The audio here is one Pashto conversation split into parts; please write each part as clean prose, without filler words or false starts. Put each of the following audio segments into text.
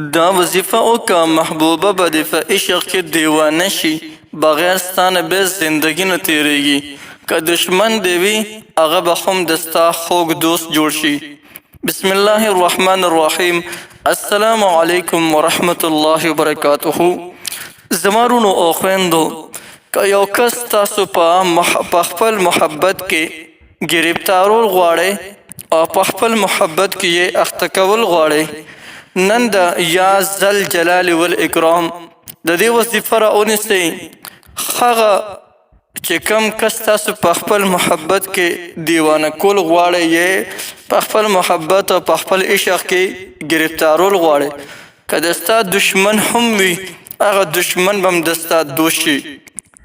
دا وظیفه وکړه محبوبه به دې په عشق کې دیوانه شي، بغیر ستانه به زندگی نه تیریږي. که دشمن دې وي هغه به هم د ستا خوږ دوست جوړ شي. بسم الله الرحمن الرحیم. السلام علیکم ورحمت الله وبرکاته. زما رونو او خویندو، که یو کس تاسو په خپل محبت کې گرفتارول غواړئ او په خپل محبت کې یې اخته کول غواړئ، نن د یا ذل جلال والاکرام د دې وظیفه راونیسئ. هغه چې کم کس تاسو په خپل محبت کې دیوانه کول غواړئ، یې په خپل محبت او په خپل عشق کې گرفتارول غواړئ، که د ستا دشمن هم وي هغه دشمن به هم د ستا دوست شي،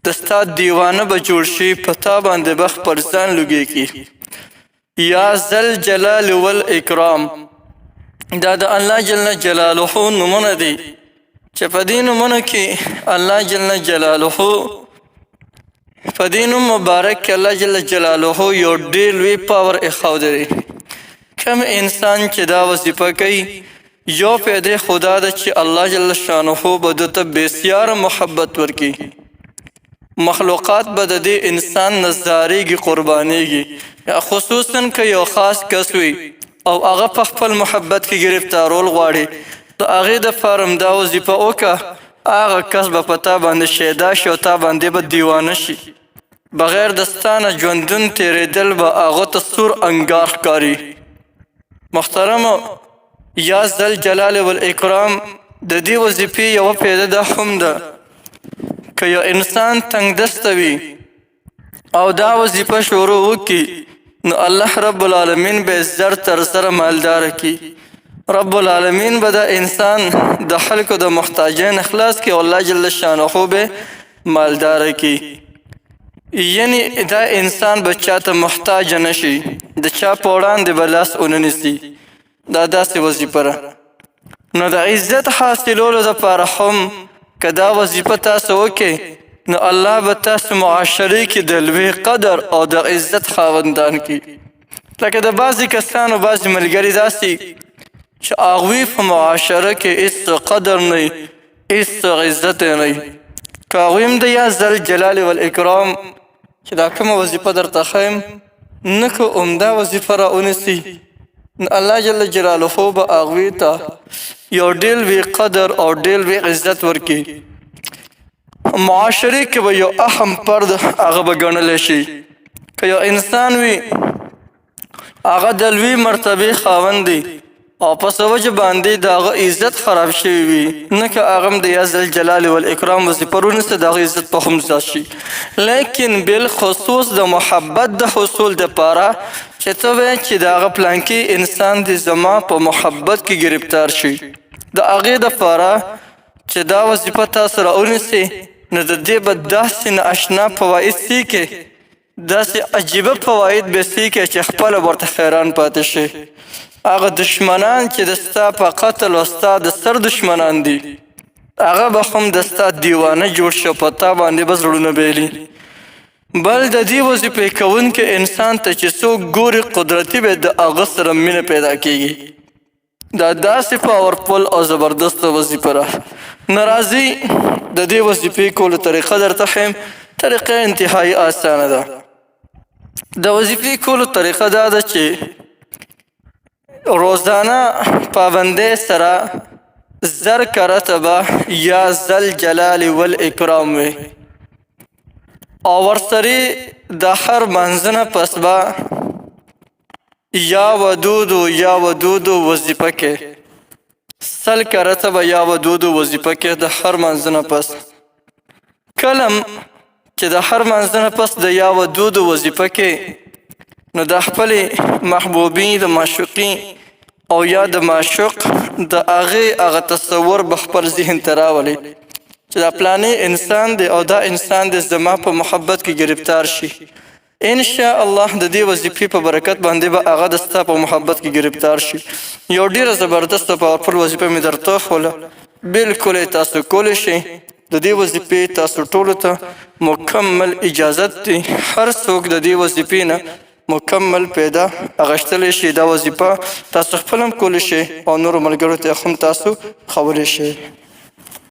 د ستا دیوانه به جوړ شي، په تا باندې به خپل ځان لوګی کړي. یا ذل جلال والاکرام دا د الله جل جلاله نومونه دي چې په دې نومونو کې الله جل جلاله په دې نوم مبارک کې الله جل جلاله یو ډېر لوی پاور ایښودی دی. کوم انسان چې دا وظیفه کوي، یو پیدا خدا ده چې الله جل شانه به ده ته بسیار محبت ورکړي. مخلوقات به د دې انسان نظارېږي، قربانېږي، یا خصوصا که یو خاص کس وي او هغه په خپل محبت کې گرفتارول غواړي، د هغې دپاره دا وظیفه وکړه، هغه کس به په تا باندې شیدا شي او تا باندې به دیوانه شي. بغیر د ستا نه ژوندون تېرېدل به هغه ته سور انګار ښکاري. محترمو، یا ذل جلال والاکرام د دې وظیفې یوه فایده دا هم ده، که یو انسان تنګ دسته وي او دا وظیفه شروع وکړي، نو الله رب العالمین به زر تر زر مالدار کی. رب العالمین به دا انسان د خلکو د محتاجین اخلاص کی، الله جل شانه به مالدار کی. یعنی دا انسان به چاته محتاج نشي، د چا په وړاندې به لاس ونه نیسي. دا داسې وظیفه ده. نو د عزت حاصلولو دپاره هم که دا وظیفه تاسو وکړئ، نو الله به تاسو معاشرې کې د لوی قدر او د عزت خاوندان کی. لکه د بعضې کسانو بعضې ملګري داسې چې هغوی په معاشره کې هېڅ قدر نه وي، هېڅ عزت یې نه وي. که هغوی هم د یا ذل جلال والاکرام چې دا کومه وظیفه درته ښیم، نه که عمده وظیفه راونیسي، نو الله جل جلاله به هغوی ته یو ډېر لوی قدر او ډېر لوی عزت ورکړي. معاشرې کې به یو اهم فرد هغه به ګڼلی شي. که یو انسان وي هغه د لوی مرتبې خاوند دی او په څه وجه باندې د هغه عزت خراب شوی وي، نه که هغه هم د یا ذل جلال والاکرام وظیفه رونیسي، د هغه عزت به هم زیات شي. لیکن بالخصوص د محبت د حصول دپاره چې ته وایې چې د هغه پلانکي انسان دې زما په محبت کې گرفتار شي، د هغې دپاره چې دا وظیفه تاسو راونیسئ، نو د دې به داسې نااشنا فواید سیکئ، داسې عجیبه فواید به سیکئ چې خپله ورته حیران پاتې شي. هغه دشمنان چې د ستا په قتل او ستا د سر دشمنان دي، هغه به هم د ستا دیوانه جوړ شي، په تا باندې به زړونه بیلي. بل د دې وظیفې کوونکي انسان ته چې څوک ګوري قدرتي به د هغه سره مینه پیدا کېږي. دا داسې پاورفل او زبردسته وظیفه ده. نو راځئ د دې وظیفې کولو طریقه درته ښیم. طریقه انتهایی آسانه ده. د وظیفې کولو طریقه دا ده چې روزانه پابندۍ سره زر کرته به یا ذل جلال والاکرام وي، او ورسره د هر منځ نه پس به یا ودودو یا ودودو وظیفه کې 100 کرته به یا ودودو وظیفه کې د هر منځ نه پس. کلم چې د هر منځ نه پس د یا ودودو وظیفه کې، نو د خپلې محبوبې د معشوقې او یا د معشوق د هغه تصور به خپل ذهن ته راولي چې دا پلانې انسان دی او دا انسان دی زما په محبت کې گرفتار شي. انشاء الله د دې وظیفې په برکت باندې به هغه د ستا په محبت کې گرفتار شي. یو ډېره زبردسته پاورفل وظیفه مې درته ښوله، بلکل یې تاسو کولی شئ. د دې وظیفې تاسو ټولو ته مکمل اجازت دی. هر څوک د دې وظیفې نه مکمل پیدا اغشتلی شي. دا وظیفه تاسو خپل هم کولی شئ او نورو ملګرو ته هم تاسو ښوولی شئ.